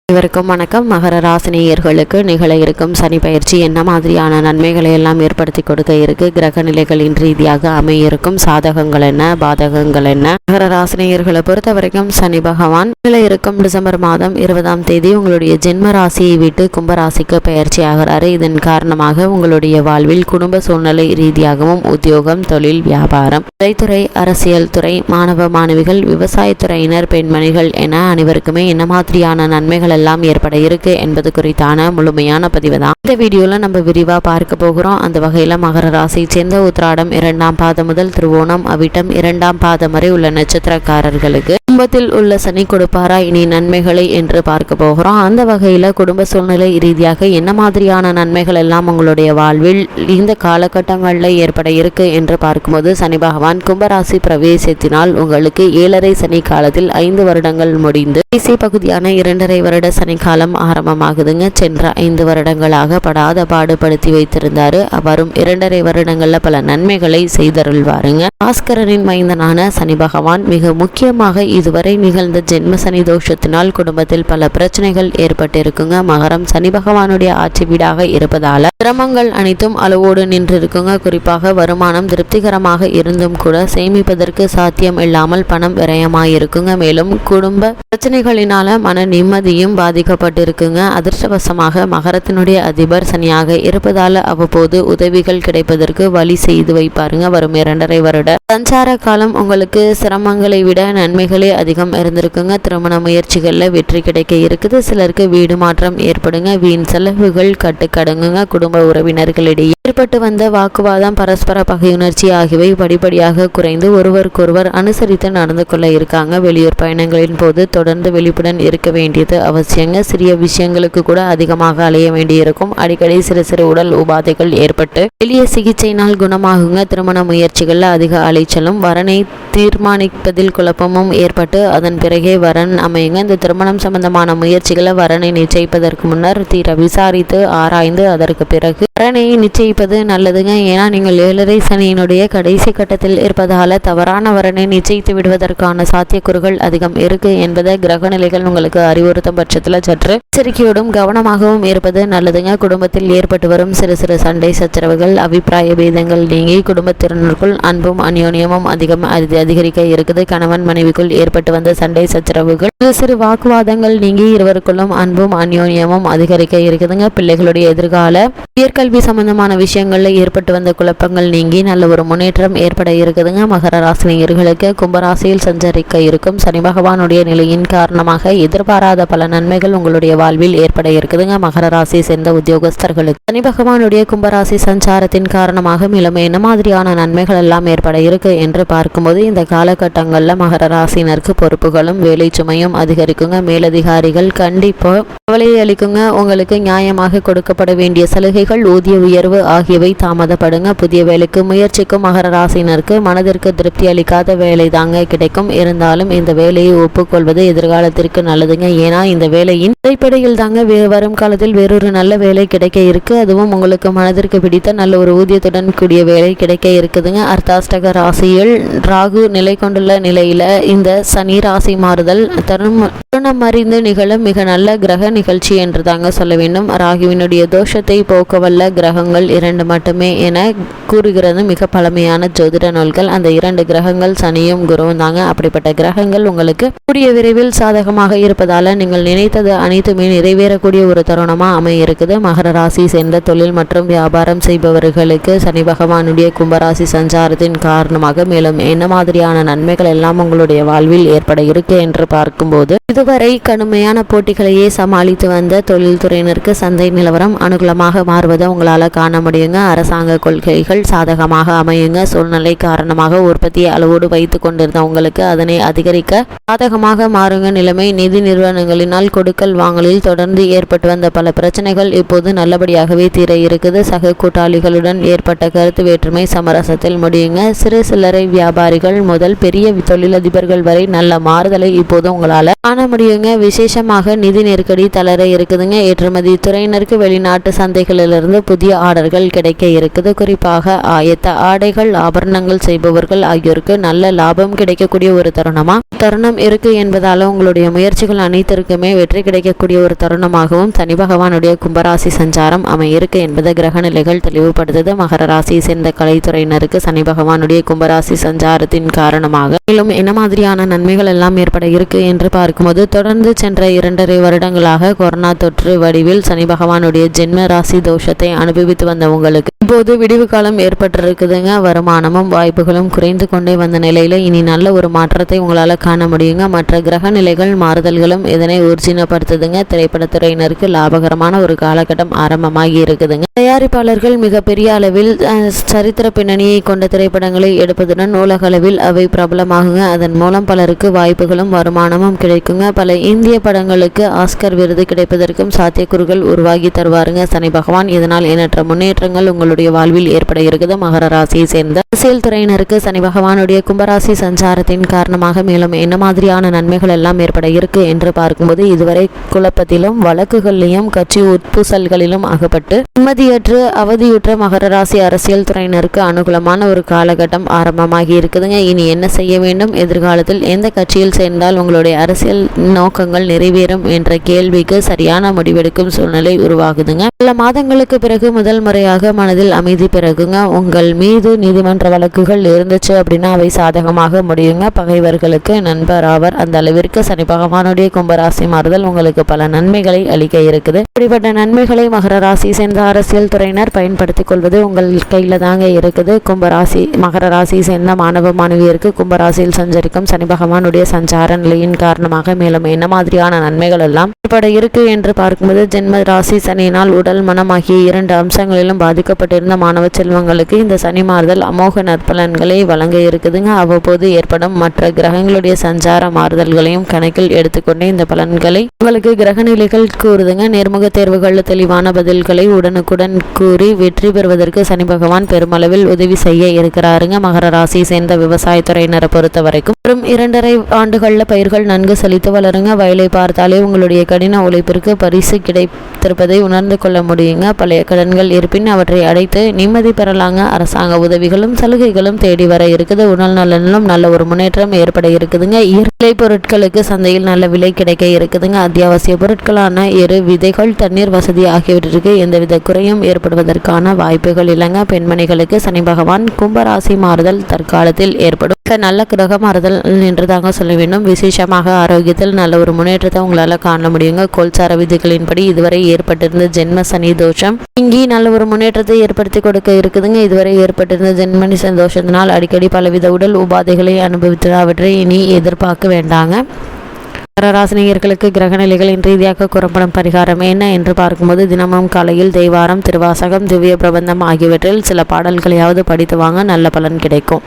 அனைவருக்கும் வணக்கம். மகர ராசினியர்களுக்கு நிகழ இருக்கும் சனி பயிற்சி என்ன மாதிரியான நன்மைகளை எல்லாம் ஏற்படுத்தி கொடுக்க இருக்கு, கிரக நிலைகளின் ரீதியாக அமையிருக்கும் சாதகங்கள் என்ன, பாதகங்கள் என்ன? மகர ராசினியர்களை பொறுத்த வரைக்கும் சனி பகவான் நிகழ இருக்கும் டிசம்பர் மாதம் 20ஆம் தேதி உங்களுடைய ஜென்ம ராசியை விட்டு கும்பராசிக்கு பயிற்சி ஆகிறாரு. இதன் காரணமாக உங்களுடைய வாழ்வில் குடும்ப சூழ்நிலை ரீதியாகவும் உத்தியோகம், தொழில், வியாபாரம், கலைத்துறை, அரசியல் துறை, மாணவ மாணவிகள், விவசாயத்துறையினர், பெண்மணிகள் என அனைவருக்குமே என்ன மாதிரியான நன்மைகள் எல்லாம் ஏற்பட இருக்கு என்பது குறித்தான முழுமையான பதிவு தான் இந்த வீடியோல நம்ம விரிவா பார்க்க போகிறோம். அந்த வகையில மகர ராசியை சேர்ந்த உத்திராடம் 2ஆம் பாதம் முதல் திருவோணம், அவிட்டம் 2ஆம் பாதம் வரை உள்ள நட்சத்திரக்காரர்களுக்கு குடும்பத்தில் உள்ள சனி கொடுப்பாரா இனி நன்மைகளை என்று பார்க்க போகிறோம். அந்த வகையில குடும்ப சூழ்நிலை ரீதியாக என்ன மாதிரியான நன்மைகள் எல்லாம் உங்களுடைய வாழ்வில் இந்த காலகட்டங்களில் ஏற்பட இருக்கு என்று பார்க்கும்போது, சனி பகவான் கும்பராசி பிரவேசத்தினால் உங்களுக்கு 7.5 சனி காலத்தில் 5 வருடங்கள் முடிந்து கடைசி பகுதியான 2.5 வருட சனிக்காலம் ஆரம்பமாகுதுங்க. சென்ற 5 வருடங்களாக படாத பாடுபடுத்தி வைத்திருந்தாரு. வரும் 2.5 வருடங்கள்ல பல நன்மைகளை செய்தருள்வாருங்க. பாஸ்கரனின் மைந்தனான சனி பகவான் மிக முக்கியமாக இதுவரை நிகழ்ந்த ஜென்ம சனி தோஷத்தினால் குடும்பத்தில் பல பிரச்சனைகள் ஏற்பட்டிருக்குங்க. மகரம் சனி பகவானுடைய ஆட்சி வீடாக இருப்பதால சிரமங்கள் அனைத்தும் அளவோடு நின்று இருக்குங்க. குறிப்பாக வருமானம் திருப்திகரமாக இருந்தும் கூட சேமிப்பதற்கு சாத்தியம் இல்லாமல் பணம் விரயமாயிருக்குங்க. மேலும் குடும்ப பிரச்சனைகளினால மன நிம்மதியும் பாதிக்கப்பட்டிருக்குங்க. அதிர்ஷ்டவசமாக மகரத்தினுடைய அதிபர் சனியாக இருப்பதால அவ்வப்போது உதவிகள் கிடைப்பதற்கு வழி செய்து வைப்பாருங்க. வரும் 2.5 வருட சஞ்சார காலம் உங்களுக்கு சிரமங்களை விட நன்மைகளே அதிகம் இருந்திருக்குங்க. திருமண முயற்சிகள்ல வெற்றி கிடைக்க இருக்குது. சிலருக்கு வீடு மாற்றம் ஏற்படுங்க. வீண் செலவுகள் கட்டுக்கடங்குங்க. குடும்ப உறவினர்களிடையே ஏற்பட்டு வந்த வாக்குவாதம், பரஸ்பர பகையுணர்ச்சி ஆகியவை படிப்படியாக குறைந்து ஒருவருக்கொருவர் அனுசரித்து நடந்து கொள்ள இருக்காங்க. வெளியூர் பயணங்களின் போது தொடர்ந்து விழிப்புடன் இருக்க வேண்டியது அவசியங்க. சிறிய விஷயங்களுக்கு கூட அதிகமாக அலைய வேண்டியிருக்கும். அடிக்கடி சிறு உடல் உபாதைகள் ஏற்பட்டு எளிய சிகிச்சையினால் குணமாகுங்க. திருமண முயற்சிகள்ல அதிக அலைச்சலும், வரனை தீர்மானிப்பதில் குழப்பமும் ஏற்பட்டு அதன் பிறகே வரன் அமையுங்க. இந்த திருமணம் சம்பந்தமான முயற்சிகளை வரனை நிச்சயிப்பதற்கு முன்னர் தீர விசாரித்து ஆராய்ந்து அதற்கு பிறகு வரனை நிச்சயிப்பது நல்லதுங்க. ஏன்னா நீங்கள் 7.5 சனியினுடைய கடைசி கட்டத்தில் இருப்பதால தவறான வரனை நிச்சயித்து விடுவதற்கான சாத்தியக்கூறுகள் அதிகம் இருக்கு என்பதை கிரக நிலைகள் உங்களுக்கு அறிவுறுத்தும் பட்சத்தில் சற்று எச்சரிக்கையோடும் கவனமாகவும் இருப்பது நல்லதுங்க. குடும்பத்தில் ஏற்பட்டு வரும் சிறு சண்டை சச்சரவுகள், அபிப்பிராய பேதங்கள் நீங்கி குடும்பத்தினருக்குள் அன்பும் அந்யோன்யமும் அதிகரிக்க இருக்குது. கணவன் மனைவிக்குள் ஏற்பட்டு வந்த சண்டை சச்சரவுகள், சிறு வாக்குவாதங்கள் நீங்கி இருவருக்குள்ளும் அன்பும் அந்யோன்யமும் அதிகரிக்க இருக்குதுங்க. பிள்ளைகளுடைய எதிர்கால உயர்கல்வி சம்பந்தமான விஷயங்கள்ல ஏற்பட்டு வந்த குழப்பங்கள் நீங்கி நல்ல ஒரு முன்னேற்றம் ஏற்பட இருக்குதுங்க. மகர ராசினியர்களுக்கு கும்பராசியில் சஞ்சரிக்க இருக்கும் சனி பகவானுடைய நிலையின் காரணமாக எதிர்பாராத பல நன்மைகள் உங்களுடைய வாழ்வில் ஏற்பட இருக்குதுங்க. மகர ராசி சேர்ந்த உத்தியோகஸ்தர்களுக்கு சனி பகவானுடைய கும்பராசி சஞ்சாரத்தின் காரணமாக மேலும் என்ன மாதிரியான நன்மைகள் எல்லாம் ஏற்பட இருக்கு என்று பார்க்கும்போது, இந்த காலகட்டங்கள்ல மகர ராசினருக்கு பொறுப்புகளும் வேலை சுமையும் அதிகரிக்குங்க. மேலதிகாரிகள் கண்டிப்பா கவலையை அளிக்குங்க. உங்களுக்கு நியாயமாக கொடுக்கப்பட வேண்டிய சலுகைகள், ஊதிய உயர்வு ஆகியவை தாமதப்படுங்க. புதிய வேலைக்கு முயற்சிக்கும் மகர ராசினருக்கு மனதிற்கு திருப்தி அளிக்காத வேலை தாங்க கிடைக்கும். இருந்தாலும் இந்த வேலையை ஒப்புக்கொள்வது எதிர்காலத்திற்கு நல்லதுங்க. ஏன்னா இந்த வேலையின் அடிப்படையில் தாங்க வரும் காலத்தில் வேறொரு நல்ல வேலை கிடைக்க இருக்கு. அதுவும் உங்களுக்கு மனதிற்கு பிடித்த நல்ல ஒரு ஊதியத்துடன் கூடிய வேலை கிடைக்க இருக்குதுங்க. அர்த்தாஷ்டக ராசியில் ராகு நிலை கொண்டுள்ள நிலையில இந்த சனி ராசி மாறுதல் தருணம் அறிந்து நிகழும் மிக நல்ல கிரக நிகழ்ச்சி என்று தாங்க சொல்ல வேண்டும். ராகுவினுடைய தோஷத்தை போக்கவல்ல கிரகங்கள் 2 மட்டுமே என கூறுகிறது மிக பழமையான ஜோதிட நூல்கள். அந்த 2 கிரகங்கள் சனியும் குருவும் தாங்க. அப்படிப்பட்ட கிரகங்கள் உங்களுக்கு கூடிய விரைவில் சாதகமாக இருப்பதால நீங்கள் நினைத்தது அனைத்துமே நிறைவேறக்கூடிய ஒரு தருணமா அமைய இருக்குது. மகர ராசி சேர்ந்த தொழில் மற்றும் வியாபாரம் செய்பவர்களுக்கு சனி பகவானுடைய கும்பராசி சஞ்சாரத்தின் காரணமாக மேலும் என்ன மாதிரியான நன்மைகள் எல்லாம் உங்களுடைய வாழ்வில் ஏற்பட இருக்கு என்று பார்க்கும்போது, இதுவரை கடுமையான போட்டிகளையே சமாளித்து வந்த தொழில்துறையினருக்கு சந்தை நிலவரம் அனுகூலமாக மாறுவதை உங்களால காண முடியுங்க. அரசாங்க கொள்கைகள் சாதகமாக அமையுங்க. சூழ்நிலை காரணமாக உற்பத்தியை அளவோடு வைத்துக் கொண்டிருந்த உங்களுக்கு அதனை அதிகரிக்க சாதகமாக மாறுங்க. நிலைமை நிதி நிறுவனங்களினால் கொடுக்கல் வாங்கலில் தொடர்ந்து ஏற்பட்டு வந்த பல பிரச்சனைகள் இப்போது நல்லபடியாகவே தீர இருக்குது. சக கூட்டாளிகளுடன் ஏற்பட்ட கருத்து வேற்றுமை சமரசத்தில் முடியுங்க. சிறு சில்லறை வியாபாரிகள் முதல் பெரிய தொழிலதிபர்கள் வரை நல்ல மாறுதலை இப்போது உங்களால காண முடியுங்க. விசேஷமாக நிதி நெருக்கடி தளர இருக்குதுங்க. ஏற்றுமதி துறையினருக்கு வெளிநாட்டு சந்தைகளிலிருந்து புதிய ஆர்டர்கள் கிடைக்க இருக்குது. குறிப்பாக ஆயத்த ஆடைகள், ஆபரணங்கள் செய்பவர்கள் ஆகியோருக்கு நல்ல லாபம் கிடைக்கக்கூடிய ஒரு தருணம் இருக்கு என்பதால உங்களுடைய முயற்சிகள் அனைத்திற்குமே வெற்றி கிடைக்கக்கூடிய ஒரு தருணமாகவும் சனி பகவானுடைய கும்பராசி சஞ்சாரம் அமையிருக்கு என்பதை கிரக நிலைகள் தெளிவுபடுத்துது. மகர ராசியை சேர்ந்த கலைத்துறையினருக்கு சனி பகவானுடைய கும்பராசி சஞ்சாரத்தின் காரணமாக மேலும் என்ன மாதிரியான நன்மைகள் எல்லாம் ஏற்பட இருக்கு என்று பார்க்கும்போது, தொடர்ந்து சென்ற 2.5 வருடங்களாக கொரோனா தொற்று வடிவில் சனி பகவானுடைய ஜென்ம ராசி தோஷத்தை அனுபவித்து வந்த உங்களுக்கு இப்போது விடிவு காலம் ஏற்பட்டிருக்குதுங்க. வருமானமும் வாய்ப்புகளும் குறைந்து கொண்டே வந்த நிலையில இனி நல்ல ஒரு மாற்றத்தை உங்களால காண முடியுங்க. மற்ற கிரக நிலைகள் மாறுதல்களும் இதனை ஊர்ஜினப்படுத்துதுங்க. திரைப்படத்துறையினருக்கு லாபகரமான ஒரு காலகட்டம் ஆரம்பமாகி இருக்குதுங்க. தயாரிப்பாளர்கள் மிகப்பெரிய அளவில் சரித்திர பின்னணியை கொண்ட திரைப்படங்களை எடுப்பதுடன் உலக அளவில் அவை பிரபலமாகுங்க. அதன் மூலம் பலருக்கு வாய்ப்புகளும் வருமானமும் கிடைக்குங்க. பல இந்திய படங்களுக்கு ஆஸ்கர் விருது கிடைப்பதற்கும் சாத்தியக்கூறுகள் உருவாகி தருவாருங்க சனி பகவான். இதனால் எண்ணற்ற முன்னேற்றங்கள் உங்களுடைய வாழ்வில் ஏற்பட இருக்குது. மகர ராசியை சேர்ந்த அரசியல் துறையினருக்கு சனி பகவானுடைய கும்பராசி சஞ்சாரத்தின் காரணமாக மேலும் என்ன மாதிரியான நன்மைகள் எல்லாம் ஏற்பட இருக்கு என்று பார்க்கும்போது, இதுவரை குழப்பத்திலும் வழக்குகளிலும் கட்சி உட்பூசல்களிலும் அகப்பட்டு நிம்மதியற்று அவதியுற்ற மகர ராசி அரசியல் துறையினருக்கு அனுகூலமான ஒரு காலகட்டம் ஆரம்பமாகி இருக்குதுங்க. இனி என்ன செய்ய வேண்டும், எதிர்காலத்தில் எந்த கட்சியில் சேர்ந்தால் உங்களுடைய அரசியல் நோக்கங்கள் நிறைவேறும் என்ற கேள்விக்கு சரியான முடிவெடுக்கும் சூழ்நிலை உருவாகுதுங்க. பல மாதங்களுக்கு பிறகு முதல் முறையாக மனதில் அமைதி பிறகுங்க. உங்கள் மீது நீதிமன்ற வழக்குகள் இருந்துச்சு அப்படின்னா அவை சாதகமாக முடியுங்க. பகைவர்களுக்கு நண்பர் ஆவர். அந்த அளவிற்கு சனி பகவானுடைய கும்பராசி மாறுதல் உங்களுக்கு பல நன்மைகளை அளிக்க இருக்குது. இப்படிப்பட்ட நன்மைகளை மகர ராசி சேர்ந்த அரசியல் துறையினர் பயன்படுத்திக் கொள்வது உங்கள் கையில தாங்க இருக்குது. கும்பராசி மகர ராசி சேர்ந்த மாணவ மாணவியருக்கு கும்பராசியில் சஞ்சரிக்கும் சனி பகவானுடைய சஞ்சார நிலையின் காரணமாக மேலும் என்ன மாதிரியான நன்மைகள் எல்லாம் ஏற்பட இருக்கு என்று பார்க்கும்போது, ஜென்ம ராசி சனியினால் உடல் மனம் ஆகிய 2 அம்சங்களிலும் பாதிக்கப்பட்டிருந்த மாணவ செல்வங்களுக்கு இந்த சனி மாறுதல் அமோக நற்பலன்களை வழங்க இருக்குதுங்க. அவ்வப்போது ஏற்படும் மற்ற கிரகங்களுடைய சஞ்சார மாறுதல்களையும் கணக்கில் எடுத்துக்கொண்டே இந்த பலன்களை உங்களுக்கு கிரக நிலைகள் கூறுதுங்க. நேர்முக தேர்வுகளில் தெளிவான பதில்களை உடனுக்குடன் கூறி வெற்றி பெறுவதற்கு சனி பகவான் பெருமளவில் உதவி செய்ய இருக்கிறாருங்க. மகர ராசியை சேர்ந்த விவசாயத்துறையினரை பொறுத்த வரைக்கும் வரும் 2.5 ஆண்டுகளில் பயிர்கள் நன்கு செழித்து வளருங்க. வயலை பார்த்தாலே உங்களுடைய கடின உழைப்பிற்கு பரிசு கிடைத்திருப்பதை உணர்ந்து கொள்ள முடியுங்க. பழைய கடன்கள் இருப்பின் அவற்றை அடைத்து நிம்மதி பெறலாங்க. அரசாங்க உதவிகளும் சலுகைகளும் தேடி வர இருக்குது. உடல் நலனிலும் நல்ல ஒரு முன்னேற்றம் ஏற்பட இருக்குதுங்க. இயற்கை பொருட்களுக்கு சந்தையில் நல்ல விலை கிடைக்க இருக்குதுங்க. அத்தியாவசிய பொருட்களான விதைகள், தண்ணீர் வசதி ஆகியவற்றிற்கு எந்தவித குறையும் ஏற்படுவதற்கான வாய்ப்புகள் இல்லைங்க. பெண்மணிகளுக்கு சனி பகவான் கும்பராசி மாறுதல் தற்காலத்தில் ஏற்படும் நல்ல கிரக மாறுதல் என்று தாங்க சொல்ல வேண்டும். விசேஷமாக ஆரோக்கியத்தில் நல்ல ஒரு முன்னேற்றத்தை உங்களால காண முடியுங்க. கோல்சார விதிகளின்படி இதுவரை ஏற்பட்டிருந்த ஜென்ம சனி தோஷம் இங்கே நல்ல ஒரு முன்னேற்றத்தை ஏற்படுத்தி கொடுக்க இருக்குதுங்க. இதுவரை ஏற்பட்டிருந்த ஜென்ம சனி தோஷத்தினால் அடிக்கடி பலவித உடல் உபாதைகளை அனுபவித்து அவற்றை இனி எதிர்பார்க்க வேண்டாங்க. ராசினியர்களுக்கு கிரக நிலைகளின் ரீதியாக கூறப்படும் பரிகாரம் என்ன என்று பார்க்கும்போது, தினமும் காலையில் தேவாரம், திருவாசகம், திவ்ய பிரபந்தம் ஆகியவற்றில் சில பாடல்களையாவது படித்து வாங்க, நல்ல பலன் கிடைக்கும்.